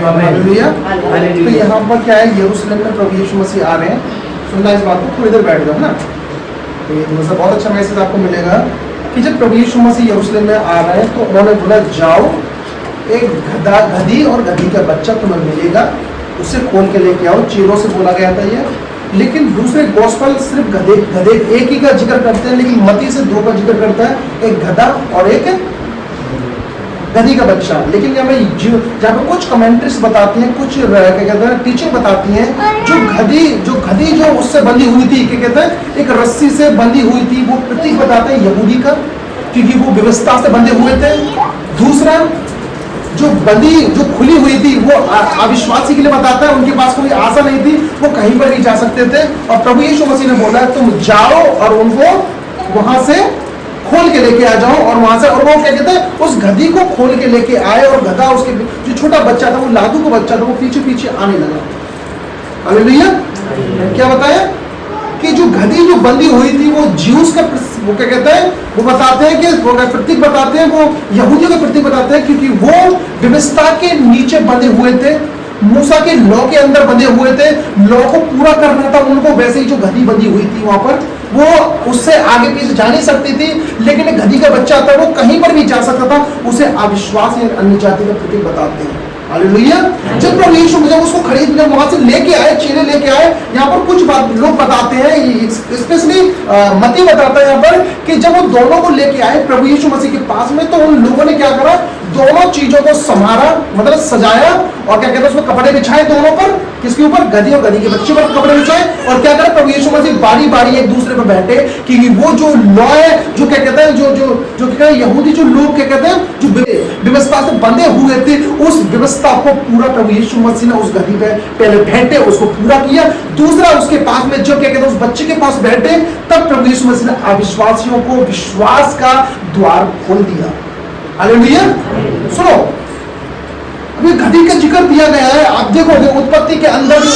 Hallelujah. तो यहाँ पर क्या है, यरूशलेम में प्रभु यीशु मसीह आ रहे हैं। सुनना इस बात को, थोड़ी देर बैठ जाओ ना। तो ये मतलब बहुत अच्छा मैसेज आपको मिलेगा कि जब प्रभु यीशु मसीह यरूशलेम में आ रहे हैं तो उन्होंने बोला जाओ, एक गधी और गधी का बच्चा तुम्हें मिलेगा, उसे खोल के लेके आओ। चेलों से बोला गया था ये। लेकिन दूसरे गॉस्पेल सिर्फ गधे एक ही का जिक्र करते हैं, लेकिन मत्ती से दो का जिक्र करता है, एक गधा और एक गधी का बच्चा। लेकिन जहाँ पे कुछ कमेंट्रीज बताती हैं, कुछ क्या कहते हैं टीचर बताती हैं, जो गधी जो उससे बंधी हुई थी, क्या कहते हैं एक रस्सी से बंधी हुई थी, वो प्रतीक बताते हैं यहूदी का, क्योंकि वो व्यवस्था से बंधे हुए थे। दूसरा जो खुली हुई थी वो अविश्वासी के लिए बताता है, उनके पास कोई आशा नहीं थी, वो कहीं पर नहीं जा सकते थे। और प्रभु यीशु मसीह ने बोला तुम जाओ और उनको वहां से खोल के लेके आ जाओ। और वहां से, और वो क्या कहते हैं उस गधी को खोल के लेके आए, और गधा उसके जो छोटा बच्चा था, वो लादू का बच्चा था, वो पीछे पीछे आने लगा। हालेलुया। क्या बताया कि जो गधी जो बंधी हुई थी वो ज्यूस का, वो क्या कहते हैं वो बताते हैं कि वो प्रतीक बताते हैं, वो यहूदियों का प्रतीक बताते हैं, क्योंकि वो व्यवस्था के नीचे बंधे हुए थे, मूसा के लॉ के अंदर बंधे हुए थे। लॉ को पूरा करना था उनको। वैसे ही जो गधी बंधी हुई थी वहां पर, वो उससे आगे पीछे जा नहीं सकती थी। लेकिन एक गधी का बच्चा था, वो कहीं पर भी जा सकता था। उसे अविश्वास या अन्य जाति का प्रतीक बताते हैं। हालेलुया। जब प्रभु यीशु जब उसको खरीद लिया, वहां से लेके आए, चेले लेके आए। यहाँ पर कुछ बात लोग बताते हैं, स्पेशली मत्ती बताता है यहाँ पर, कि जब वो दोनों को लेके आए प्रभु यीशु मसीह के पास में, तो उन लोगों ने क्या करा, दोनों चीजों को संभाला, मतलब सजाया, और क्या कहते हैं उसमें कपड़े बिछाए दोनों पर। किसके ऊपर? गधी और गधी के बच्चे पर कपड़े बिछाए। और क्या करा, प्रभु यीशु मसीह बारी बारी एक दूसरे पर बैठे, क्योंकि वो जो लॉ है, जो क्या कहते हैं जो क्या यहूदी जो लोग क्या कहते हैं जो व्यवस्था से बंधे हुए थे, उस व्यवस्था को पूरा प्रभु यीशु मसीह ने उस गधी पे पहले बैठे, उसको पूरा किया। दूसरा उसके पास में जो क्या कहते हैं उस बच्चे के पास बैठे, तब प्रभु यीशु मसीह ने अविश्वासियों को विश्वास का द्वार खोल दिया। हालेलुया। सुनो, अभी गधी का जिक्र दिया गया है। आप देखोगे उत्पत्ति के अंदर जो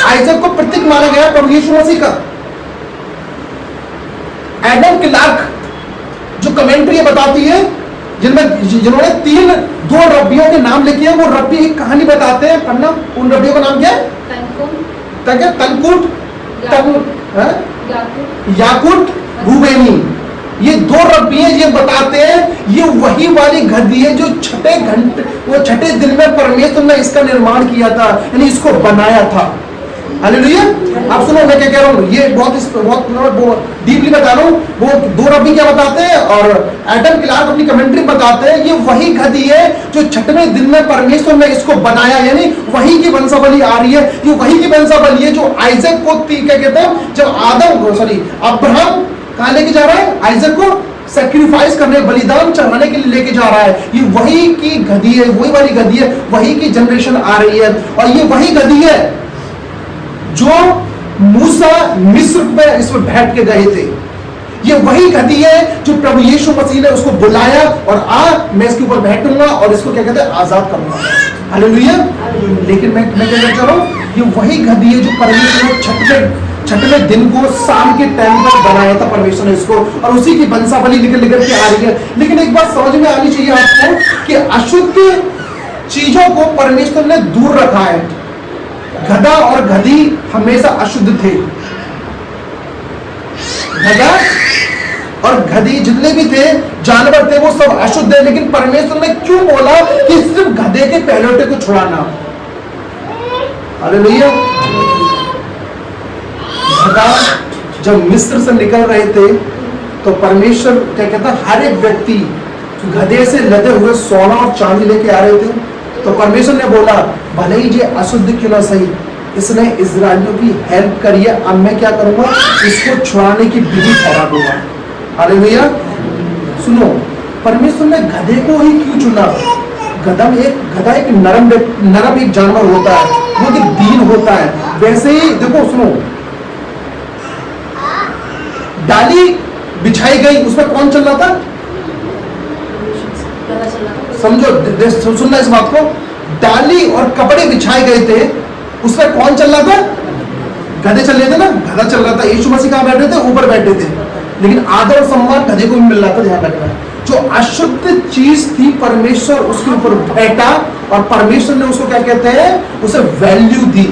आइजक को प्रतीक माना गया है प्रभु यीशु मसीह का। एडम क्लार्क जो कमेंट्री बताती है, जिन्होंने दो रब्बियों के नाम लिखे हैं, वो रब्बी एक कहानी बताते हैं। पढ़ना, उन रब्बियों का नाम क्या है? तनकुट, याकूट, रूबेनी। ये दो रब्बी हैं। ये बताते हैं ये वही वाली गधी है जो छठे दिन में परमेश्वर ने इसका निर्माण किया था, यानी इसको बनाया था। हालेलुया। आप सुनो मैं क्या कह रहा हूँ, ये बहुत डीपली बता रहा हूँ। वो दो रब्बी क्या बताते हैं, और एडम क्लार्क अपनी कमेंट्री बताते हैं, ये वही गधी है जो छठवें दिन में परमेश्वर ने इसको बनाया, यानी वही की वंशावली आ रही है। ये वही की वंशावली है जो आइजक को क्या कहते हैं, जब अब्राहम कहाँ लेके जा रहा है, आइजक को सैक्रिफाइस करने, बलिदान चढ़ाने के लिए लेके जा रहा है। ये वही की गधी है, वही वाली गधी है, वही की जनरेशन आ रही है। और ये वही गधी है जो मूसा मिस्र में इस पर बैठ के गए थे। ये वही गधी है जो प्रभु यीशु मसीह ने उसको बुलाया, और मैं इसके ऊपर बैठूंगा और इसको क्या कहते हैं आजाद करूंगा। हालेलुया। लेकिन मैं क्या कह रहा हूं, ये वही गधी है जो परमेश्वर ने छठवें दिन को शाम के टाइम पर बनाया था परमेश्वर ने इसको, और उसी की वंशावली निकल के आ रही है। लेकिन एक बात समझ में आनी चाहिए आपको कि अशुद्ध चीजों को परमेश्वर ने दूर रखा है। गधा और गधी हमेशा अशुद्ध थे। गधा और गधी जितने भी थे जानवर थे, वो सब अशुद्ध है। लेकिन परमेश्वर ने क्यों बोला कि सिर्फ गधे के पहलौठे को छुड़ाना? हालेलुया। गधा जब मिस्र से निकल रहे थे तो परमेश्वर क्या कहता, हर एक व्यक्ति गधे से लदे हुए सोना और चांदी लेके आ रहे थे। तो परमेश्वर ने बोला भले ही ये अशुद्ध क्यों ना सही, इसने इजराइलियों की हेल्प करी है, अब मैं क्या करूंगा, इसको छुड़ाने की विधि ठहरा दूंगा। हालेलुया। सुनो, परमेश्वर ने गधे को ही क्यों चुना? गधा एक नरम एक जानवर होता है, वो एक दीन होता है। वैसे ही देखो, सुनो, डाली बिछाई गई, उसमें कौन चल रहा था? समझो, सुनना इस बात को। डाली और कपड़े बिछाए गए थे, उसमें कौन चल रहा था? गधे चल रहे थे ना, गधा चल रहा था। यीशु मसीह कहाँ बैठे थे? ऊपर बैठे थे। लेकिन आदर और सम्मान गधे को भी मिल रहा था। ध्यान रखना, जो अशुद्ध चीज थी परमेश्वर उसके ऊपर बैठा और परमेश्वर ने उसको क्या कहते हैं, उसे वैल्यू दी।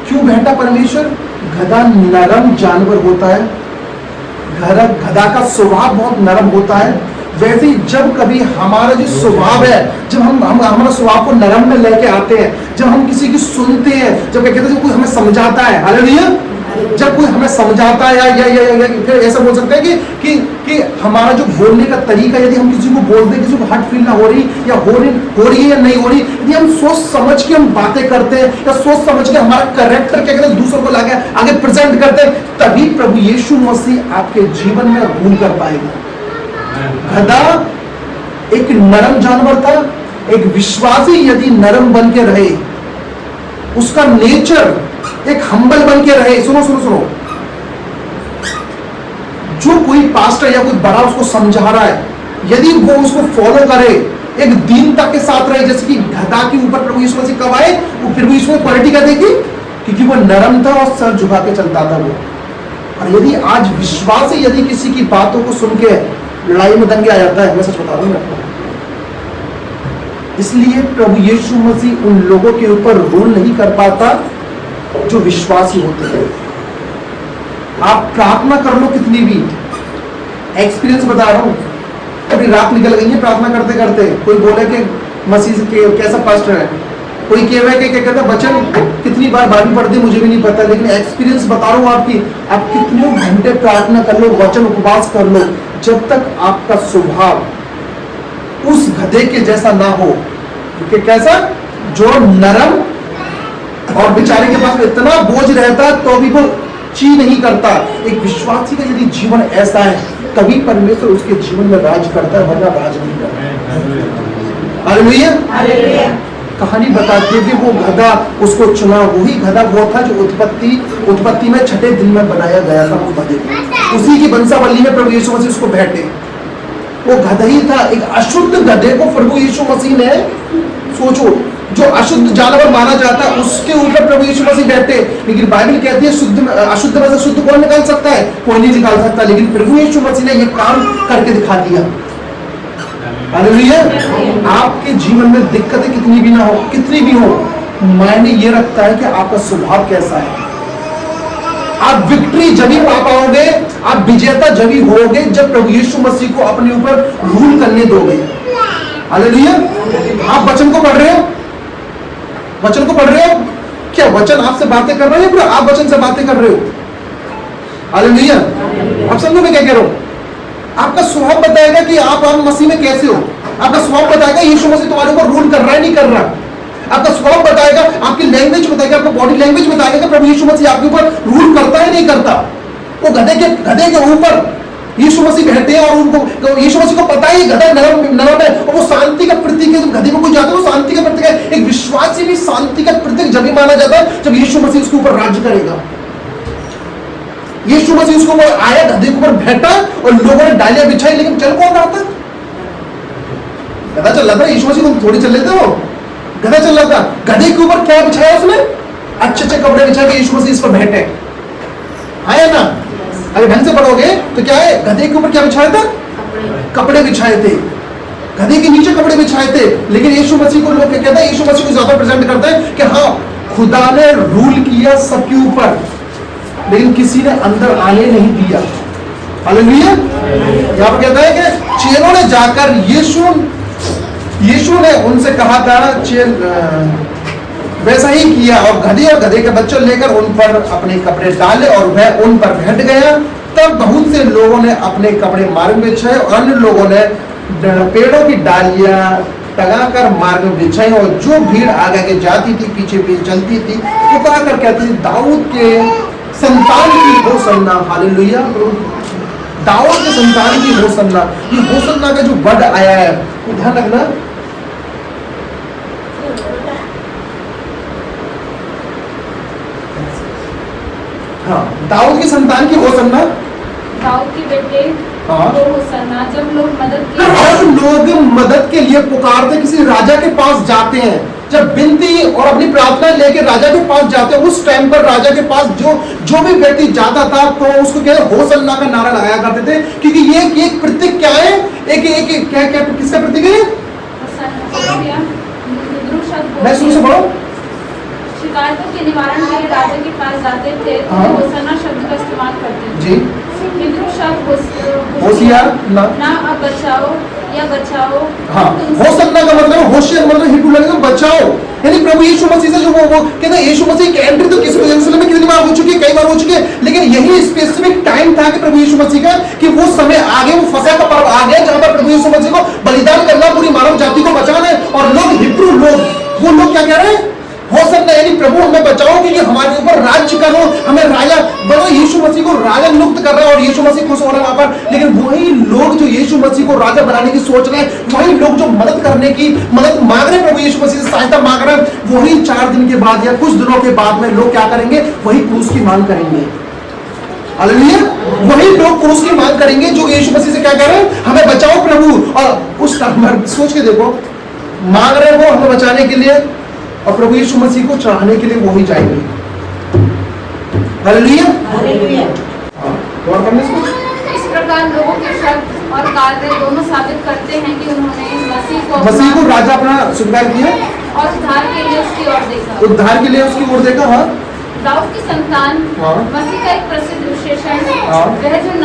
क्यों भेंटा परमेश्वर? गधा नरम जानवर होता है, गधा का स्वभाव बहुत नरम होता है। वैसे ही जब कभी हमारा जो स्वभाव है, जब हम हमारा स्वभाव को नरम में लेके आते हैं, जब हम किसी की सुनते हैं, जब क्या कहते हैं, जब कोई हमें समझाता है, हालेलुया, जब कोई हमें समझाता है या फिर ऐसा बोल सकते हैं कि हमारा जो बोलने का तरीका, यदि हम किसी को बोलते हैं, किसी को हर्ट फील ना हो रही या हो रही है या नहीं हो रही, यदि हम सोच समझ के हम बातें करते हैं या सोच समझ के हमारा कैरेक्टर क्या कहते हैं दूसरों को आगे प्रेजेंट करते हैं, तभी प्रभु यीशु मसीह आपके जीवन में रूल कर पाएगा। गधा एक नरम जानवर था। एक विश्वासी यदि नरम बन के रहे, उसका नेचर एक हम्बल बन के रहे, सुनो सुनो सुनो, जो कोई पास्टर या कोई बड़ा उसको समझा रहा है, यदि वो उसको फॉलो करे, एक दीनता के साथ रहे, जैसे कि गधा के ऊपर प्रभु यीशु मसीह कब आए, वो फिर भी इसमें क्वालिटी क्या देखी, क्योंकि वो नरम था और सर झुका के चलता था वो। और यदि आज विश्वासी यदि किसी की बातों को सुन के लड़ाई में दंगे आ जाता है, मैं सच बता रहा हूं, इसलिए प्रभु यीशु मसीह उन लोगों के ऊपर रूल नहीं कर पाता जो विश्वासी होते हैं। आप प्रार्थना कर लो कितनी भी, एक्सपीरियंस बता रहा हूं, कभी रात निकल गई है प्रार्थना करते करते, कोई बोले कि मसीह के कैसा पास्टर है, कोई कहे कि क्या कहता वचन कितनी बार बाइबल पढ़ते मुझे भी नहीं पता, लेकिन एक्सपीरियंस बता रहा हूं आपकी, आप कितने घंटे प्रार्थना कर लो, वचन उपवास कर लो, जब तक आपका स्वभाव उस गधे के जैसा ना हो, क्योंकि कैसा, जो नरम और बेचारे के पास इतना बोझ रहता है तो भी वो ची नहीं करता। एक विश्वासी का यदि जीवन ऐसा है, तभी परमेश्वर उसके जीवन में राज करता है, वरना राज नहीं करता। हालेलुया। कहानी बताती है कि वो गधा उसको चुना, वही गधा वो था जो उत्पत्ति में छठे दिन में बनाया गया था, वो गधे, उसी की वंशावली में प्रभु यीशु मसीह उसको बैठे, वो गधा ही था। एक अशुद्ध गधे को प्रभु यीशु मसीह ने, सोचो, जो अशुद्ध जानवर माना जाता है उसके ऊपर प्रभु यीशु मसीह बैठे, लेकिन बाइबल कहती है शुद्ध अशुद्ध में से शुद्ध कौन निकाल सकता है, कोई नहीं निकाल सकता, लेकिन प्रभु यीशु मसीह ने ये काम करके दिखा दिया। हालेलुया। आपके जीवन में दिक्कतें कितनी भी ना हो, कितनी भी हो, मायने ये रखता है कि आपका स्वभाव कैसा है। आप विक्ट्री जब ही पा पाओगे, आप विजेता जब ही होगे जब प्रभु यीशु मसीह को अपने ऊपर रूल करने दोगे। हालेलुया। आप वचन को पढ़ रहे हो, वचन को पढ़ रहे हो, क्या वचन आपसे बातें कर रहे हैं या आप वचन से बातें कर रहे हो? हालेलुया। आप समझो मैं क्या कह रहा हूं? आपका स्वभाव बताएगा कि आप मसीह में कैसे हो। आपका स्वभाव बताएगा यीशु मसीह तुम्हारे ऊपर रूल कर रहा है नहीं कर रहा। आपका स्वभाव बताएगा, आपकी लैंग्वेज बताएगा, आपका बॉडी लैंग्वेज बताएगा कि प्रभु यीशु मसीह आपके ऊपर रूल करता है नहीं करता। वो गधे के ऊपर यीशु मसीह बैठे हैं और उनको यीशु मसीह को पता है गधा नरम है और वो शांति का प्रतीक है। जब गधे में कोई जाता है वो शांति का प्रतीक है। एक विश्वासी भी शांति का प्रतीक जब भी माना जाता है जब यीशु मसीह उसके ऊपर राज्य करेगा। यीशु मसीह उसको आया, गधे के ऊपर बैठा और लोगों ने डालियां बिछाई, लेकिन चल कौन रहा था? गधा चल रहा था। यीशु मसीह को थोड़ी चल लेते हो, गधा चल रहा था। गधे के ऊपर क्या बिछाया उसने? अच्छे कपड़े बिछा के यीशु मसीह इस पर बैठे, है ना? अगर ढंग से पढ़ोगे तो क्या है, गधे के ऊपर क्या बिछाया था? कपड़े बिछाए थे। गधे के नीचे कपड़े बिछाए थे। लेकिन यीशु मसीह को लोग क्या कहते हैं, यीशु मसीह को ज्यादा प्रेजेंट करते हैं कि हाँ खुदा ने रूल किया सबके ऊपर, लेकिन किसी ने अंदर आने नहीं दिया। हालेलुया। यहाँ पर कहता है कि चेलों ने जाकर यीशु ने उनसे कहा था, चेल वैसा ही किया और गधे के बच्चों लेकर उन पर अपने कपड़े डाले और वह उन पर बैठ गया। तब बहुत से लोगों ने अपने कपड़े मार्ग में बिछाए और अन्य लोगों ने पेड़ों की डालियां टंगाकर मार्ग में बिछाई, और जो भीड़ आगे जाती थी पीछे पीछे चलती थी पुकार कर कहती थी, दाऊद के संतान की होसन्ना। हालेलुया। दाऊद के संतान की होसन्ना। ये होसन्ना का जो वर्ड आया है ध्यान रखना, हाँ, दाऊद की संतान की होसन्ना, दाऊद के बेटे हाँ, होसन्ना। जब लोग मदद के लिए पुकारते, किसी राजा के पास जाते हैं, जब विनती और अपनी प्रार्थना लेके राजा के पास जाते हैं, उस टाइम पर राजा के पास जो भी व्यक्ति जाता था तो उसको क्या होसन्ना का नारा लगाया करते थे, क्योंकि ये एक प्रतीक क्या है, एक क्या किसका प्रतीक है? नेक्स्ट शुरू से पढ़ो। शिकायतों के निवारण के लिए राजा के पास जाते थे तो हाँ। होसन्ना शब्द का इस्तेमाल करते थे। जी हिब्रू शब्द होशियार ना ना अब बचाओ या बचाओ। हाँ, होसन्ना का मतलब होशियार मतलब हिब्रू लफ्ज़ में बचाओ, यानी प्रभु यीशु मसीह से जो वो कहते हैं यीशु मसीह की एंट्री तो यरूशलेम में कितनी बार हो चुकी है, कई बार हो चुकी है, लेकिन यही स्पेसिफिक टाइम था कि प्रभु यीशु मसीह का कि वो समय आ गया, वो फसह का पर्व आ गया जहां पर प्रभु यीशु मसीह को बलिदान करना, पूरी मानव जाति को बचाना है। और लोग हिब्रू लोग वो लोग क्या कह रहे हैं, होसन्ना यानी प्रभु हमें बचाओ क्योंकि हमारे ऊपर राज्य करो, हमें राजा बनो। यीशु मसीह को राजा नियुक्त कर रहा है और यीशु मसीह खुश हो रहे हैं वहां पर। लेकिन वही लोग जो यीशु मसीह को राजा बनाने की सोच रहे हैं, वही लोग जो मदद करने की मदद मांग रहे हैं, प्रभु यीशु मसीह से सहायता मांग रहे हैं, वही 4 दिन के बाद या कुछ दिनों के बाद में लोग क्या करेंगे, वही क्रूस की मांग करेंगे। हालेलुया, वही लोग क्रूस की मांग करेंगे जो यीशु मसीह से क्या कह रहे हैं, हमें बचाओ प्रभु। और उस टाइम सोच के देखो, मांग रहे वो हमें बचाने के लिए और प्रभु यीशु मसीह को चढ़ाने के लिए वो ही जाएंगे। Hallelujah, hallelujah. और करने से इस प्रकार लोगों के शब्द और कार्य दोनों साबित करते हैं कि उन्होंने मसीह को राजा अपना स्वीकार किया और उद्धार के लिए उसकी ओर देखा। उद्धार के लिए उसकी ओर देखा। हाँ, दाऊद की संतान हाँ। मसीह का एक प्रसिद्ध विशेषण हाँ। वह जो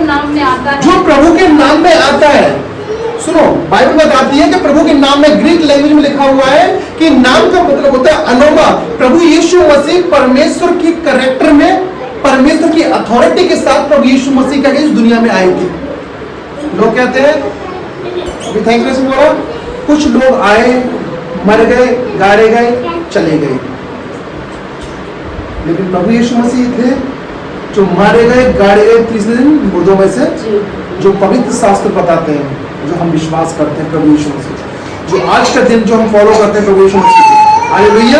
नाम में आता है, जो प्रभु के नाम में आता है। सुनो, बाइबल बताती है कि प्रभु के नाम में ग्रीक लैंग्वेज में लिखा हुआ है कि नाम का मतलब होता है अनोमा। प्रभु यीशु मसीह परमेश्वर की कैरेक्टर में, परमेश्वर की अथॉरिटी के साथ प्रभु यीशु मसीह का इस दुनिया में आए थे। लोग कहते हैं अभी थैंक यू बोला, कुछ लोग आए, मर गए, गाड़े गए, चले गए, लेकिन प्रभु यीशु मसीह थे जो मारे गए, गाड़े गए, तीसरे दिन मुर्दों में से, जो पवित्र शास्त्र बताते हैं, जो हम विश्वास करते हैं प्रभु यीशु मसीह, जो आज का दिन जो हम फॉलो करते हैं प्रभु यीशु मसीह। हालेलुया।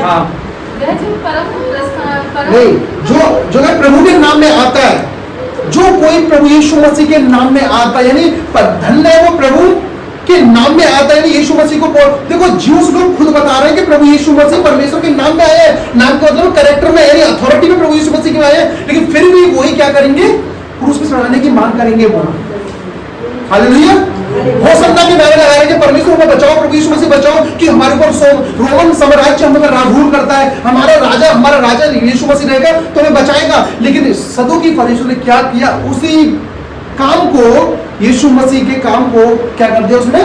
हाँ, वह जो परम नहीं, जो है प्रभु के नाम में आता है, जो कोई प्रभु यीशु मसीह के नाम में आता है, यानी धन्य है वो प्रभु के नाम में आता है। यीशु मसीह को देखो, ज्यूस लोग खुद बता रहे हैं कि प्रभु यीशु मसीह परमेश्वर के नाम में आए हैं, नाम का मतलब कैरेक्टर में यानी अथॉरिटी में प्रभु यीशु मसीह के आए हैं, लेकिन फिर भी वही क्या करेंगे, क्रूस पे चढ़ाने की मांग करेंगे वो। हालेलुया। होसन्ना के नारे लगाए कि परमेश्वर को बचाओ, प्रभु यीशु मसीह बचाओ कि हमारे ऊपर रोमन साम्राज्य हम पर रूल करता है, हमारा राजा यीशु मसीह रहेगा तो हमें बचाएगा। लेकिन सदों की फरीसियों ने क्या किया, उसी काम को, यीशु मसीह के काम को क्या कर दिया, उसने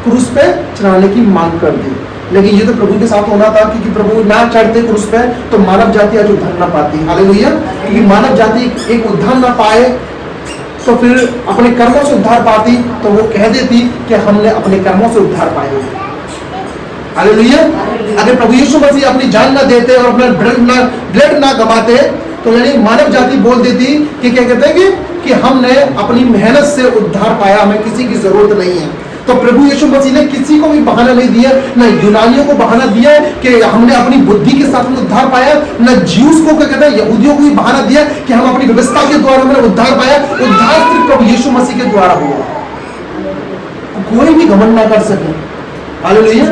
क्रूस पे चढ़ाने की मांग कर दी। लेकिन ये तो प्रभु के साथ होना था, क्योंकि प्रभु ना चढ़ते क्रूस पे तो मानव जाति आज उद्धार ना पाती। हालेलुया। क्योंकि मानव जाति एक उद्धार ना पाए तो फिर अपने कर्मों से उद्धार पाती, तो वो कह देती कि हमने अपने कर्मों से उद्धार पाया। हालेलुया। अगर प्रभु यीशु मसीह अपनी जान ना देते और अपना ब्लड ना गवाते तो यानी मानव जाति बोल देती कि क्या कहते हैं कि हमने अपनी मेहनत से उद्धार पाया, हमें किसी की जरूरत नहीं है। तो प्रभु यीशु मसीह ने किसी को भी बहाना नहीं दिया, न यूनानियों को बहाना दिया कि हमने अपनी बुद्धि के साथ उद्धार पाया, न ज्यूस को क्या कहते हैं यहूदियों को भी बहाना दिया कि हम अपनी व्यवस्था के द्वारा हमने उद्धार पाया। उद्धार सिर्फ प्रभु यीशु मसीह के द्वारा हुआ, कोई भी घमंड ना कर सके। हालेलुया।